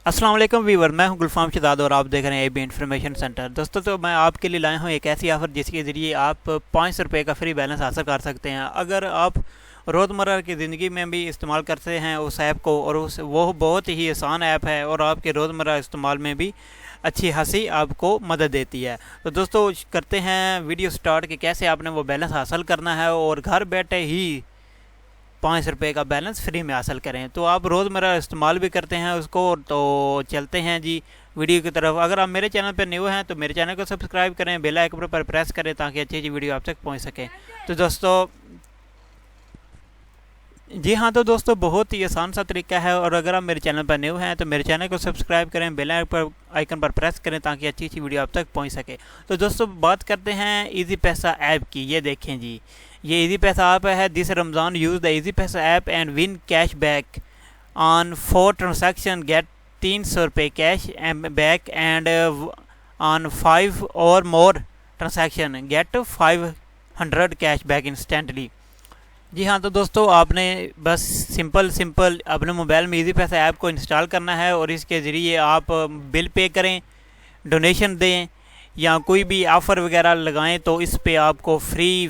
अस्सलाम वालेकुम वीवर, मैं हूं गुलफाम शहजाद और आप देख रहे हैं एबी इन्फॉर्मेशन सेंटर। दोस्तों, तो मैं आपके लिए लाया हूं एक ऐसी ऑफ़र जिसके ज़रिए आप 500 रुपये का फ्री बैलेंस हासिल कर सकते हैं। अगर आप रोज़मर्रा की ज़िंदगी में भी इस्तेमाल करते हैं उस ऐप को, और उस वो बहुत ही आसान ऐप है और आपके रोज़मर्रा इस्तेमाल में भी अच्छी खासी आपको मदद देती है। तो दोस्तों, करते हैं वीडियो स्टार्ट कि कैसे आपने वो बैलेंस हासिल करना है और घर बैठे ही 5 रुपये का बैलेंस फ्री में हासिल करें। तो आप रोज़मर्रा इस्तेमाल भी करते हैं उसको। तो चलते हैं जी वीडियो की तरफ। अगर आप मेरे चैनल पर न्यू हैं तो मेरे चैनल को सब्सक्राइब करें, बेल आइकन पर प्रेस करें ताकि अच्छी अच्छी वीडियो आप तक पहुंच सके। तो दोस्तों, जी हाँ, तो दोस्तों बहुत ही आसान सा तरीका है। और अगर आप मेरे चैनल पर न्यू हैं तो मेरे चैनल को सब्सक्राइब करें, बेल आइकन पर प्रेस करें ताकि अच्छी अच्छी वीडियो आप तक पहुंच सके। तो दोस्तों, बात करते हैं इजी पैसा ऐप की। ये देखें जी, ये इजी पैसा ऐप है। This Ramzan use the Easypaisa app and win cash back on 4 transaction, get 300 रुपये cash back and on 5 or more transaction get 500 cash back instantly. जी हाँ, तो दोस्तों आपने बस सिंपल अपने मोबाइल में इजी पैसा ऐप को इंस्टॉल करना है और इसके ज़रिए आप बिल पे करें, डोनेशन दें या कोई भी ऑफ़र वगैरह लगाएं तो इस पे आपको फ्री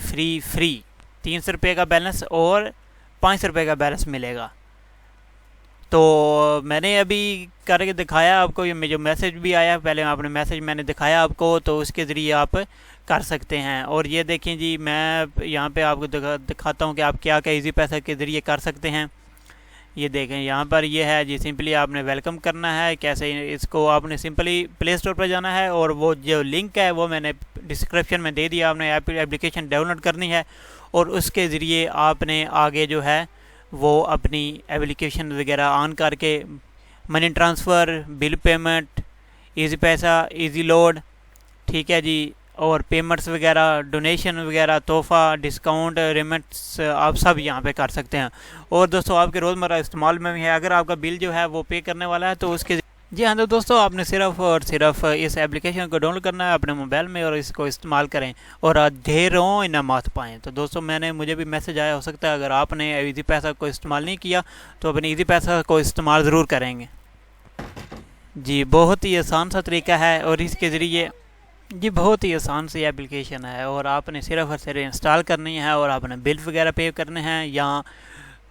300 रुपये का बैलेंस और 500 रुपये का बैलेंस मिलेगा। तो मैंने अभी करके दिखाया आपको, ये जो मैसेज भी आया, पहले आपने मैसेज मैंने दिखाया आपको, तो उसके ज़रिए आप कर सकते हैं। और ये देखें जी, मैं यहाँ पे आपको दिखाता हूँ कि आप क्या क्या इजी पैसा के ज़रिए कर सकते हैं। ये देखें यहाँ पर ये है जी, सिंपली आपने वेलकम करना है। कैसे इसको आपने सिंपली प्ले स्टोर पर जाना है और वो जो लिंक है वो मैंने डिस्क्रिप्शन में दे दिया। आपने एप्लीकेशन डाउनलोड करनी है और उसके ज़रिए आपने आगे जो है वो अपनी एप्लीकेशन वगैरह ऑन करके money transfer, bill payment, easy पैसा, इजी लोड, ठीक है जी, और पेमेंट्स वगैरह, डोनेशन वगैरह, तोहफ़ा, डिस्काउंट, रिमिट्स, आप सब यहाँ पे कर सकते हैं। और दोस्तों आपके रोज़मर्रा इस्तेमाल में भी है। अगर आपका बिल जो है वो पे करने वाला है तो उसके, जी हाँ, तो दोस्तों आपने सिर्फ और सिर्फ इस एप्लीकेशन को डाउनलोड करना है अपने मोबाइल में और इसको इस्तेमाल करें और ढेरों इनामात पाएँ। तो दोस्तों मुझे भी मैसेज आया, हो सकता है अगर आपने इजी पैसा को इस्तेमाल नहीं किया तो अपने इजी पैसा को इस्तेमाल ज़रूर करेंगे। जी, बहुत ही आसान सा तरीका है और इसके ज़रिए जी बहुत ही आसान सी एप्लीकेशन है और आपने सिर्फ और सिर्फ इंस्टॉल करनी है और आपने बिल वगैरह पे करने हैं। या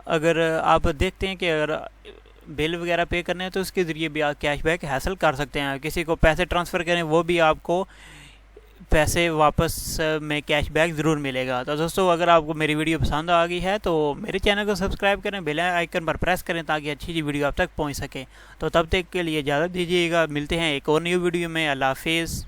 अगर आप देखते हैं कि अगर बिल वगैरह पे करने हैं तो उसके ज़रिए भी आप कैशबैक हासिल कर सकते हैं। किसी को पैसे ट्रांसफ़र करें वो भी आपको पैसे वापस में कैशबैक ज़रूर मिलेगा। तो दोस्तों, अगर आपको मेरी वीडियो पसंद आ गई है तो मेरे चैनल को सब्सक्राइब करें, बेल आइकन पर प्रेस करें ताकि अच्छी अच्छी वीडियो आप तक पहुंच सके। तो तब तक के लिए इजाज़त दीजिएगा, मिलते हैं एक और न्यू वीडियो में। अल्लाह हाफिज़।